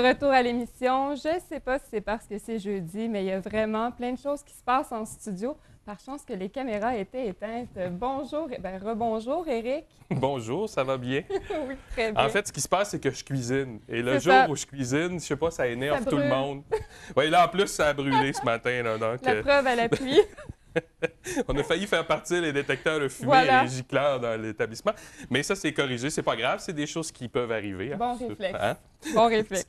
de retour à l'émission. Je ne sais pas si c'est parce que c'est jeudi, mais il y a vraiment plein de choses qui se passent en studio. Par chance que les caméras étaient éteintes. Bonjour, rebonjour Éric. Bonjour, ça va bien? Oui, très bien. En fait, ce qui se passe, c'est que je cuisine. Et le C'est jour ça. où je cuisine, je sais pas, ça énerve Ça tout le brûle. monde. Oui, là, en plus, ça a brûlé ce matin. Là, donc, La preuve à l'appui. on a failli faire partir les détecteurs de fumée Voilà. et les gicleurs dans l'établissement. Mais ça, c'est corrigé. C'est pas grave. C'est des choses qui peuvent arriver. Hein. Bon réflexe. Hein? Bon réflexe.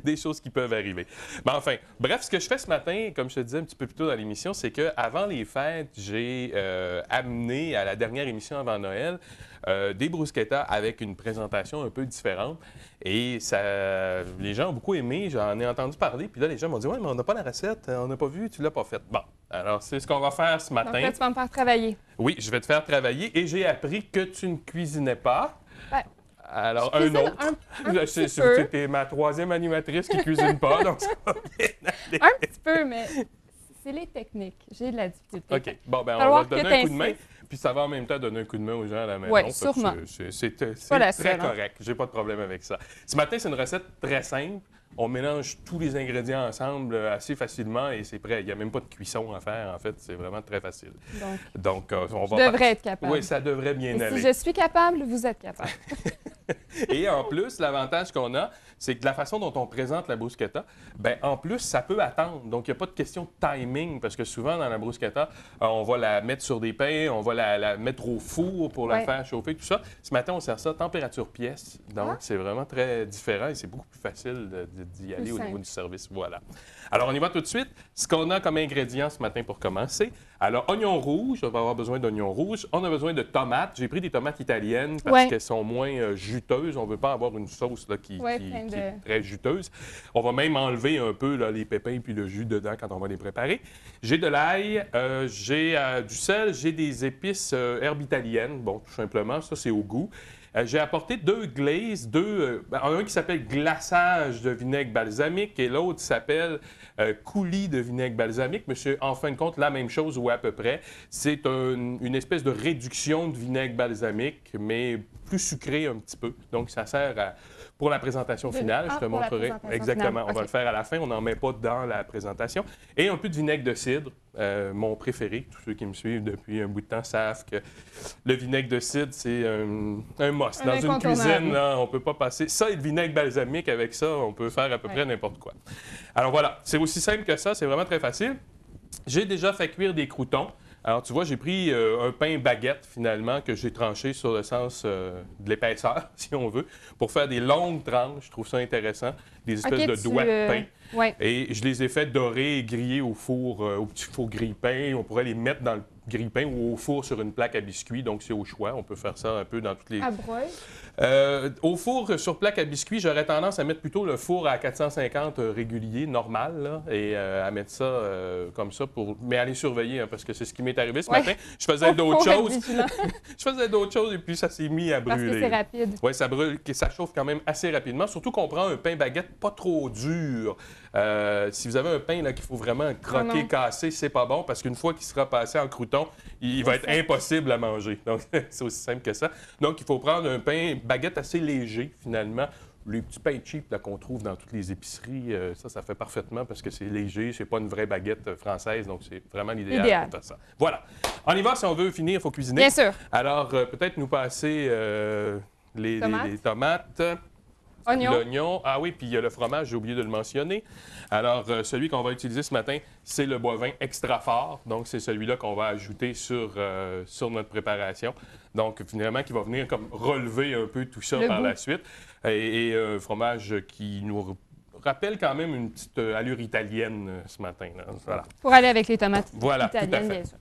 Des choses qui peuvent arriver. Mais enfin, bref, ce que je fais ce matin, comme je te disais un petit peu plus tôt dans l'émission, c'est qu'avant les fêtes, j'ai amené à la dernière émission avant Noël des bruschettas avec une présentation un peu différente. Et ça, les gens ont beaucoup aimé, j'en ai entendu parler. Puis là, les gens m'ont dit « Ouais, mais on n'a pas la recette, on n'a pas vu, tu l'as pas faite. » Bon, alors c'est ce qu'on va faire ce matin. Donc là, tu vas me faire travailler. Oui, je vais te faire travailler et j'ai appris que tu ne cuisinais pas. Ben, Alors, je un cuisine autre. un petit peu. C'était ma troisième animatrice qui ne cuisine pas, donc ça va bien aller. Un petit peu, mais c'est les techniques. J'ai de la difficulté. OK. Bon, ben on Falloir va te que donner un coup de main, t'insistes. puis ça va en même temps donner un coup de main aux gens à la maison. Ouais, parce que sûrement. C'est Pas la très seule, hein. correct. J'ai pas de problème avec ça. Ce matin, c'est une recette très simple. On mélange tous les ingrédients ensemble assez facilement et c'est prêt. Il n'y a même pas de cuisson à faire, en fait. C'est vraiment très facile. Donc, on va... Je devrais être capable. Oui, ça devrait bien Et aller. si je suis capable, vous êtes capable. Et en plus, l'avantage qu'on a, c'est que la façon dont on présente la bruschetta, bien, en plus, ça peut attendre. Donc, il n'y a pas de question de timing, parce que souvent, dans la bruschetta, on va la mettre sur des pains, on va la mettre au four pour la Ouais. faire chauffer, tout ça. Ce matin, on sert ça à température pièce. Donc, Ah. c'est vraiment très différent et c'est beaucoup plus facile d'y aller au simple. niveau du service. Voilà. Alors, on y va tout de suite. Ce qu'on a comme ingrédients ce matin pour commencer. Alors, oignons rouges, on va avoir besoin d'oignons rouges. On a besoin de tomates. J'ai pris des tomates italiennes parce Ouais. qu'elles sont moins juteuses. On ne veut pas avoir une sauce là, qui Ouais, plein est de- très juteuse. On va même enlever un peu là, les pépins puis le jus dedans quand on va les préparer. J'ai de l'ail, j'ai du sel, j'ai des épices herbes italiennes. Bon, tout simplement, ça, c'est au goût. J'ai apporté deux glazes, un qui s'appelle glaçage de vinaigre balsamique et l'autre s'appelle coulis de vinaigre balsamique. Mais c'est en fin de compte la même chose ou à peu près. C'est une espèce de réduction de vinaigre balsamique, mais plus sucré un petit peu. Donc, ça sert pour la présentation finale. Je te pour la montrerai. présentation Exactement. finale. On va OK. le faire à la fin. On n'en met pas dans la présentation. Et un peu de vinaigre de cidre, mon préféré. Tous ceux qui me suivent depuis un bout de temps savent que le vinaigre de cidre, c'est un must. Un Dans une incontournable. cuisine, là, on ne peut pas passer. Ça et le vinaigre balsamique, avec ça, on peut faire à peu près n'importe quoi. Alors voilà, c'est aussi simple que ça. C'est vraiment très facile. J'ai déjà fait cuire des croûtons. Alors, tu vois, j'ai pris un pain baguette, finalement, que j'ai tranché sur le sens de l'épaisseur, si on veut, pour faire des longues tranches. Je trouve ça intéressant. Des espèces OK, de doigts de pain. Ouais. Et je les ai fait dorer et griller au four, au petit four grille-pain. On pourrait les mettre dans le grille-pain ou au four sur une plaque à biscuits. Donc, c'est au choix. On peut faire ça un peu dans toutes les... À broil. Au four sur plaque à biscuits, j'aurais tendance à mettre plutôt le four à 450 régulier, normal, là, et à mettre ça comme ça, mais à les surveiller, hein, parce que c'est ce qui m'est arrivé ce Ouais. matin. Je faisais d'autres Faut être choses. vigilant, Je faisais d'autres choses et puis ça s'est mis à parce que brûler. c'est rapide. Oui, ça brûle, ça chauffe quand même assez rapidement, surtout qu'on prend un pain baguette pas trop dur. Si vous avez un pain là, qu'il faut vraiment croquer, non. casser, c'est pas bon parce qu'une fois qu'il sera passé en crouton, il va être impossible à manger. Donc, c'est aussi simple que ça. Donc, il faut prendre un pain baguette assez léger, finalement. Les petits pains cheap là, qu'on trouve dans toutes les épiceries, ça fait parfaitement parce que c'est léger, c'est pas une vraie baguette française, donc c'est vraiment l'idéal pour faire ça. Voilà. On y va, si on veut finir, il faut cuisiner. Bien sûr. Alors, peut-être nous passer les tomates. Oignon. L'oignon. Ah oui, puis il y a le fromage, j'ai oublié de le mentionner. Alors, celui qu'on va utiliser ce matin, c'est le Boivin extra fort. Donc, c'est celui-là qu'on va ajouter sur notre préparation. Donc, finalement, qui va venir comme relever un peu tout ça par la suite. Et un fromage qui nous rappelle quand même une petite allure italienne ce matin. Là. Voilà. Pour aller avec les tomates Voilà, tout à italiennes, fait. bien sûr.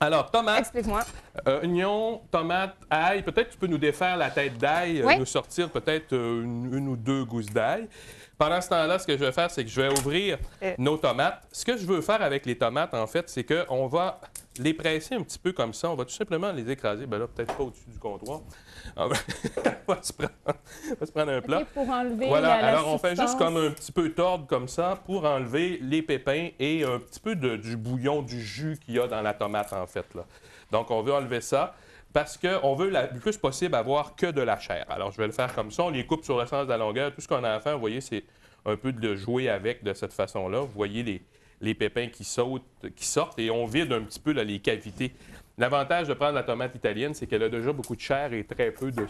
Alors, tomates. Explique-moi. Oignon, tomate, ail. Peut-être tu peux nous défaire la tête d'ail, Oui. nous sortir peut-être une ou deux gousses d'ail. Pendant ce temps-là, ce que je vais faire, c'est que je vais ouvrir nos tomates. Ce que je veux faire avec les tomates, en fait, c'est qu'on va les presser un petit peu comme ça. On va tout simplement les écraser. Bien là, peut-être pas au-dessus du comptoir. On va se prendre un plat. OK, pour enlever Voilà, la alors on fait juste substance. comme un petit peu tordre comme ça pour enlever les pépins et un petit peu du bouillon, du jus qu'il y a dans la tomate, en fait. Là. Donc, on veut enlever ça parce qu'on veut le plus possible avoir que de la chair. Alors, je vais le faire comme ça. On les coupe sur le sens de la longueur. Tout ce qu'on a à faire, vous voyez, c'est un peu de jouer avec de cette façon-là. Vous voyez les pépins qui sortent et on vide un petit peu là, les cavités. L'avantage de prendre la tomate italienne, c'est qu'elle a déjà beaucoup de chair et très peu de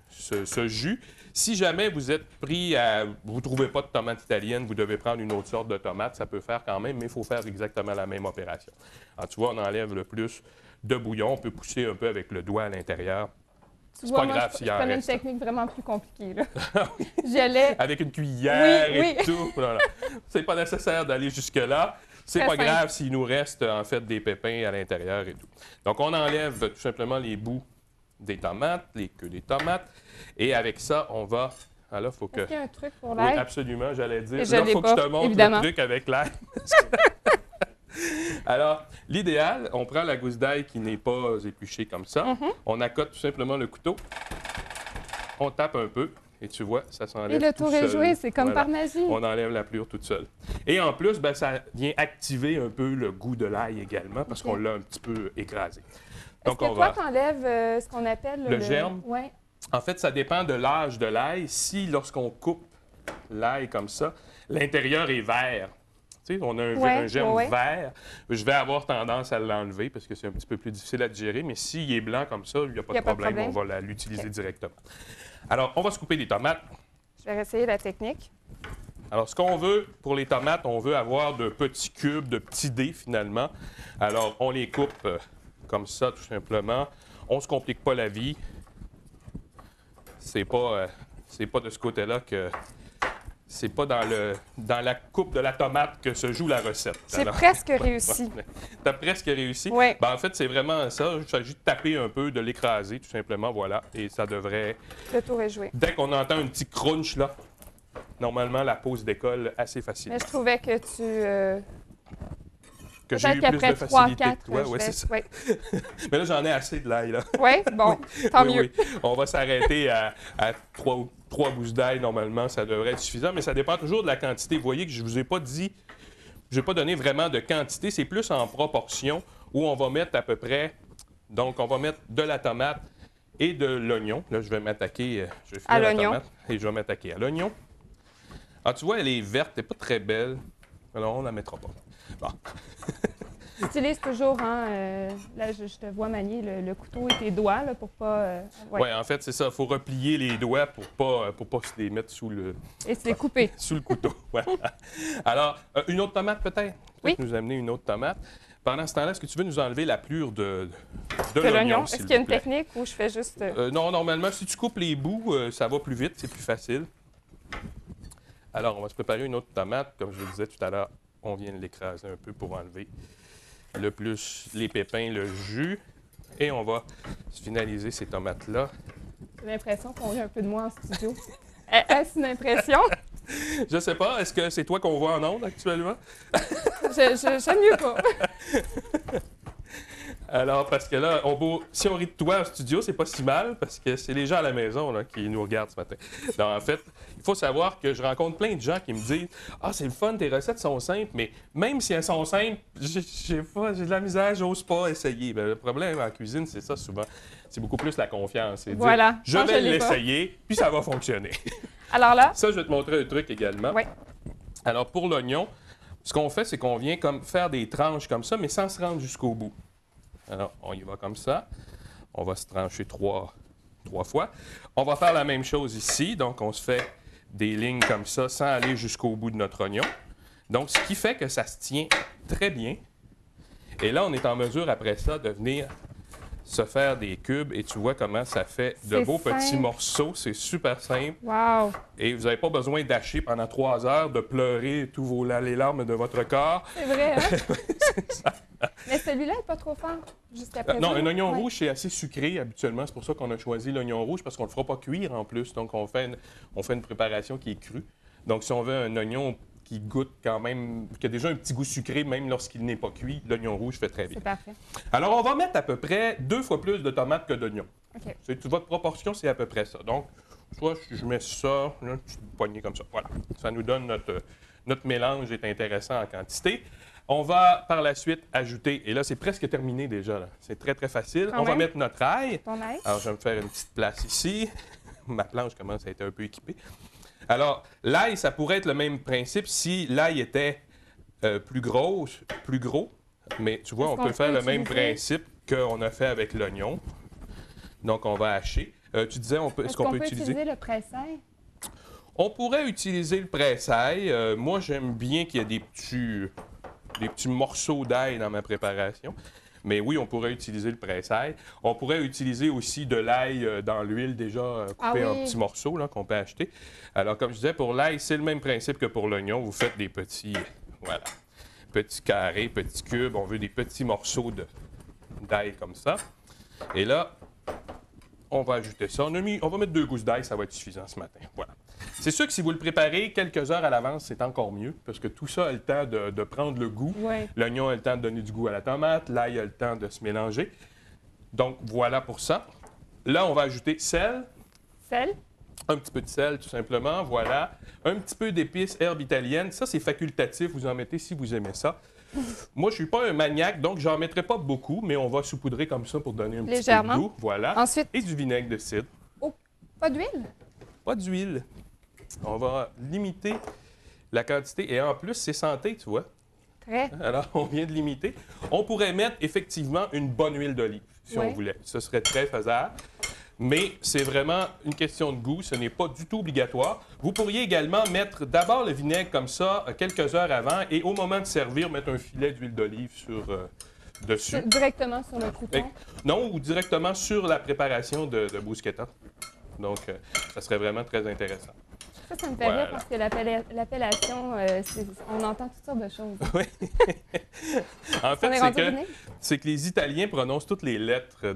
ce jus. Si jamais vous êtes pris à... vous ne trouvez pas de tomate italienne, vous devez prendre une autre sorte de tomate. Ça peut faire quand même, mais il faut faire exactement la même opération. Alors, tu vois, on enlève le plus de bouillon. On peut pousser un peu avec le doigt à l'intérieur. C'est pas grave s'il en reste. Je une technique vraiment plus compliquée. Là. J'y allais... Avec une cuillère et tout. Voilà. C'est pas nécessaire d'aller jusque-là. C'est pas grave s'il nous reste en fait des pépins à l'intérieur et tout. Donc, on enlève tout simplement les bouts des tomates, les queues des tomates. Et avec ça, on va... Ah là, faut que... Est-ce qu'il y a un truc pour l'ail? Oui, absolument, j'allais dire. Là, il faut que je te montre le truc avec l'ail. Alors, l'idéal, on prend la gousse d'ail qui n'est pas épluchée comme ça. On accote tout simplement le couteau. On tape un peu. Et tu vois, ça s'enlève tout seul. Et le tour est joué, c'est comme par magie. On enlève la pelure toute seule. Et en plus, ben, ça vient activer un peu le goût de l'ail également parce qu'on l'a un petit peu écrasé. Donc, est-ce que toi, tu enlèves ce qu'on appelle le germe? Oui. En fait, ça dépend de l'âge de l'ail. Si, lorsqu'on coupe l'ail comme ça, l'intérieur est vert, tu sais, on a un germe vert, je vais avoir tendance à l'enlever parce que c'est un petit peu plus difficile à digérer, mais s'il est blanc comme ça, il n'y a pas de problème, on va l'utiliser directement. Alors, on va se couper des tomates. Je vais essayer la technique. Alors, ce qu'on veut pour les tomates, on veut avoir de petits cubes, de petits dés finalement. Alors, on les coupe comme ça, tout simplement. On ne se complique pas la vie. C'est pas de ce côté-là que... C'est pas dans la coupe de la tomate que se joue la recette. J'ai presque réussi. Tu as presque réussi? Oui. Ben, en fait, c'est vraiment ça. Il s'agit de taper un peu, de l'écraser, tout simplement, voilà. Et ça devrait... Le tour est joué. Dès qu'on entend un petit crunch, là, normalement, la peau se décolle assez facilement. Mais je trouvais que tu... Que j'ai eu plus de facilité que toi. Oui, c'est ça. Oui. Mais là, j'en ai assez de l'ail, là. Oui, bon, tant mieux. Oui. On va s'arrêter à 3 gousses d'ail, normalement, ça devrait être suffisant, mais ça dépend toujours de la quantité. Vous voyez que je ne vous ai pas dit, je n'ai pas donné vraiment de quantité, c'est plus en proportion où on va mettre à peu près, donc on va mettre de la tomate et de l'oignon. Là, je vais m'attaquer, je vais finir la tomate et je vais m'attaquer à l'oignon. Ah, tu vois, elle est verte, elle n'est pas très belle, alors on ne la mettra pas. Bon. Tu utilises toujours, hein, là, je te vois manier le couteau et tes doigts là, pour pas... Oui, en fait, c'est ça. Il faut replier les doigts pour pas se les mettre sous le... Et se les couper. Sous le couteau, voilà. Alors, une autre tomate peut-être? Oui. Nous amener une autre tomate. Pendant ce temps-là, est-ce que tu veux nous enlever la pelure de l'oignon? Est-ce qu'il y a une technique ou je fais juste... Non, normalement, si tu coupes les bouts, ça va plus vite, c'est plus facile. Alors, on va se préparer une autre tomate. Comme je le disais tout à l'heure, on vient de l'écraser un peu pour enlever le plus les pépins, le jus. Et on va finaliser ces tomates-là. J'ai l'impression qu'on rit un peu de moi en studio. Est-ce une impression? Je sais pas. Est-ce que c'est toi qu'on voit en ondes actuellement? J'aime mieux pas. Alors, parce que là, si on rit de toi en studio, c'est pas si mal, parce que c'est les gens à la maison là, qui nous regardent ce matin. Donc, en fait, il faut savoir que je rencontre plein de gens qui me disent « Ah, c'est le fun, tes recettes sont simples, mais même si elles sont simples, j'ai de la misère, j'ose pas essayer. » Le problème en cuisine, c'est ça souvent. C'est beaucoup plus la confiance. C'est voilà. Dire, je vais l'essayer, puis ça va fonctionner. Alors là? Ça, je vais te montrer un truc également. Oui. Alors, pour l'oignon, ce qu'on fait, c'est qu'on vient comme faire des tranches comme ça, mais sans se rendre jusqu'au bout. Alors, on y va comme ça. On va se trancher trois fois. On va faire la même chose ici. Donc, on se fait des lignes comme ça sans aller jusqu'au bout de notre oignon. Donc, ce qui fait que ça se tient très bien. Et là, on est en mesure, après ça, de venir se faire des cubes. Et tu vois comment ça fait de beaux petits morceaux. C'est super simple. Wow! Et vous n'avez pas besoin d'hacher pendant 3 heures, de pleurer tous les larmes de votre corps. C'est vrai, hein? C'est ça. Mais celui-là n'est pas trop fort jusqu'à présent. Non, un oignon rouge, c'est assez sucré habituellement. C'est pour ça qu'on a choisi l'oignon rouge, parce qu'on ne le fera pas cuire en plus. Donc, on fait une préparation qui est crue. Donc, si on veut un oignon qui goûte quand même, qui a déjà un petit goût sucré, même lorsqu'il n'est pas cuit, l'oignon rouge fait très bien. C'est parfait. Alors, on va mettre à peu près 2 fois plus de tomates que d'oignons. OK. Votre proportion, c'est à peu près ça. Donc, soit je mets ça, une petite poignée comme ça. Voilà. Ça nous donne notre mélange est intéressant en quantité. On va par la suite ajouter, et là, c'est presque terminé déjà. C'est très, très facile. On va mettre notre ail. Ton ail. Alors, je vais me faire une petite place ici. Ma planche commence à être un peu équipée. Alors, l'ail, ça pourrait être le même principe si l'ail était plus gros, mais tu vois, Est-ce on qu'on peut faire peut le même utiliser- principe qu'on a fait avec l'oignon. Donc, on va hacher. Tu disais, est-ce qu'on peut utiliser? le pressail? On pourrait utiliser le pressail. Moi, j'aime bien qu'il y ait des petits morceaux d'ail dans ma préparation. Mais oui, on pourrait utiliser le pressail. On pourrait utiliser aussi de l'ail dans l'huile déjà coupé en petits morceaux là, qu'on peut acheter. Alors, comme je disais, pour l'ail, c'est le même principe que pour l'oignon. Vous faites des petits, voilà, petits carrés, petits cubes. On veut des petits morceaux d'ail comme ça. Et là, on va ajouter ça. On va mettre 2 gousses d'ail, ça va être suffisant ce matin. Voilà. C'est sûr que si vous le préparez quelques heures à l'avance, c'est encore mieux, parce que tout ça a le temps de prendre le goût. Oui. L'oignon a le temps de donner du goût à la tomate, l'ail a le temps de se mélanger. Donc, voilà pour ça. Là, on va ajouter sel. Sel? Un petit peu de sel, tout simplement, voilà. Un petit peu d'épices, herbes italiennes. Ça, c'est facultatif, vous en mettez si vous aimez ça. Moi, je ne suis pas un maniaque, donc j'en mettrai pas beaucoup, mais on va saupoudrer comme ça pour donner un petit peu de goût. Voilà. Ensuite? Et du vinaigre de cidre. Oh, pas d'huile? Pas d'huile. On va limiter la quantité. Et en plus, c'est santé, tu vois. Très. Alors, on vient de limiter. On pourrait mettre effectivement une bonne huile d'olive, si on voulait. Ce serait très faisable. Mais c'est vraiment une question de goût. Ce n'est pas du tout obligatoire. Vous pourriez également mettre d'abord le vinaigre comme ça, quelques heures avant, et au moment de servir, mettre un filet d'huile d'olive dessus. Directement sur le crouton? Non, ou directement sur la préparation de bruschetta. Donc, ça serait vraiment très intéressant. Ça me fait rire parce que l'appellation, on entend toutes sortes de choses. Oui. En fait, c'est que les Italiens prononcent toutes les lettres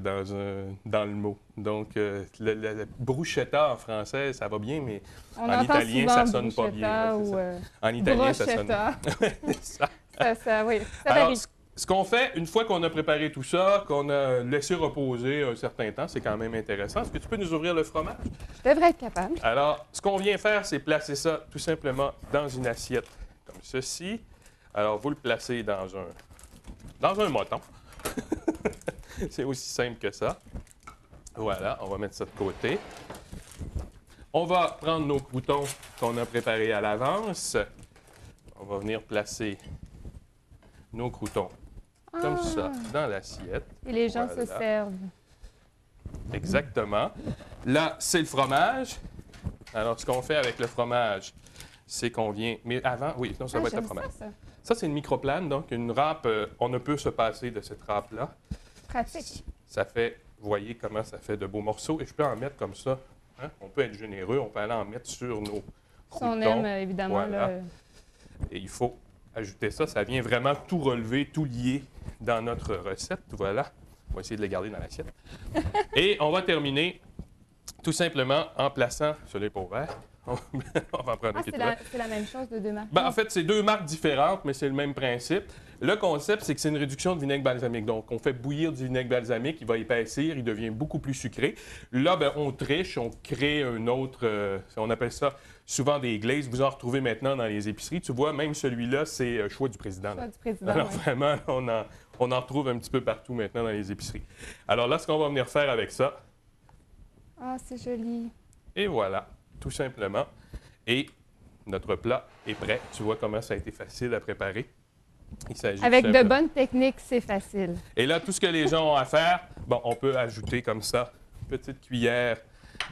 dans le mot. Donc, le bruschetta en français, ça va bien, mais en italien, ça sonne pas bien. En italien, ça sonne. Oui, ça Alors, varie. ce qu'on fait, une fois qu'on a préparé tout ça, qu'on a laissé reposer un certain temps, c'est quand même intéressant. Est-ce que tu peux nous ouvrir le fromage? Je devrais être capable. Alors, ce qu'on vient faire, c'est placer ça tout simplement dans une assiette comme ceci. Alors, vous le placez dans un moton. C'est aussi simple que ça. Voilà, on va mettre ça de côté. On va prendre nos croûtons qu'on a préparés à l'avance. On va venir placer nos croûtons comme ça dans l'assiette. Et les gens se servent. Exactement. Là, c'est le fromage. Alors, ce qu'on fait avec le fromage, c'est qu'on vient... Mais avant, oui, non, ça va être le fromage. Ça, c'est une microplane, donc une râpe, on ne peut se passer de cette râpe-là. Pratique. Ça fait, vous voyez comment ça fait de beaux morceaux. Et je peux en mettre comme ça. Hein? On peut être généreux, on peut aller en mettre sur nos croûtons. Si on aime, évidemment, voilà. Et il faut ajouter ça. Ça vient vraiment tout relever, tout lier dans notre recette. Voilà. On va essayer de le garder dans l'assiette. Et on va terminer tout simplement en plaçant sur les pots verts. On va en prendre un qui est c'est la même chose de 2 marques? En fait, c'est 2 marques différentes, mais c'est le même principe. Le concept, c'est que c'est une réduction de vinaigre balsamique. Donc, on fait bouillir du vinaigre balsamique, il va épaissir, il devient beaucoup plus sucré. Là, bien, on triche, on crée un autre, on appelle ça souvent des glazes. Vous en retrouvez maintenant dans les épiceries. Tu vois, même celui-là, c'est choix du président. Choix du président, alors, vraiment, on en retrouve un petit peu partout maintenant dans les épiceries. Alors là, ce qu'on va venir faire avec ça... Ah, c'est joli. Et voilà, tout simplement. Et notre plat est prêt. Tu vois comment ça a été facile à préparer. Il s'agit avec de bonnes techniques, c'est facile. Et là, tout ce que les gens ont à faire, bon, on peut ajouter comme ça, une petite cuillère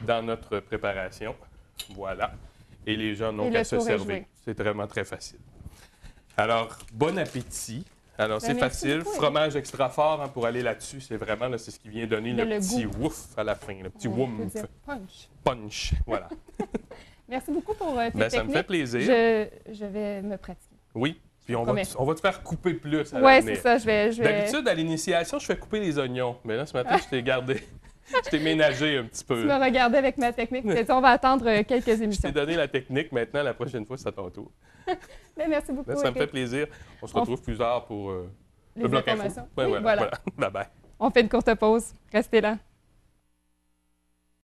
dans notre préparation. Voilà. Et les gens n'ont qu'à se servir. C'est vraiment très facile. Alors, bon appétit. Alors, c'est facile. Beaucoup, fromage extra fort hein, pour aller là-dessus. C'est vraiment, là, c'est ce qui vient donner le petit goût. wouf à la fin, le petit woumf. Punch. Punch, voilà. Merci beaucoup pour tes techniques. Ça me fait plaisir. Je vais me pratiquer. Oui. Puis on va te faire couper plus. Oui, c'est ça. Je vais... D'habitude, à l'initiation, je fais couper les oignons. Mais là, ce matin, je t'ai gardé. Je t'ai ménagé un petit peu. Tu m'as regardé avec ma technique. On va attendre quelques émissions. Je t'ai donné la technique. Maintenant, la prochaine fois, c'est à ton tour. Mais merci beaucoup. Ça me fait plaisir. On se retrouve plus tard pour le bloc info. Oui, voilà. Bye bye. On fait une courte pause. Restez là.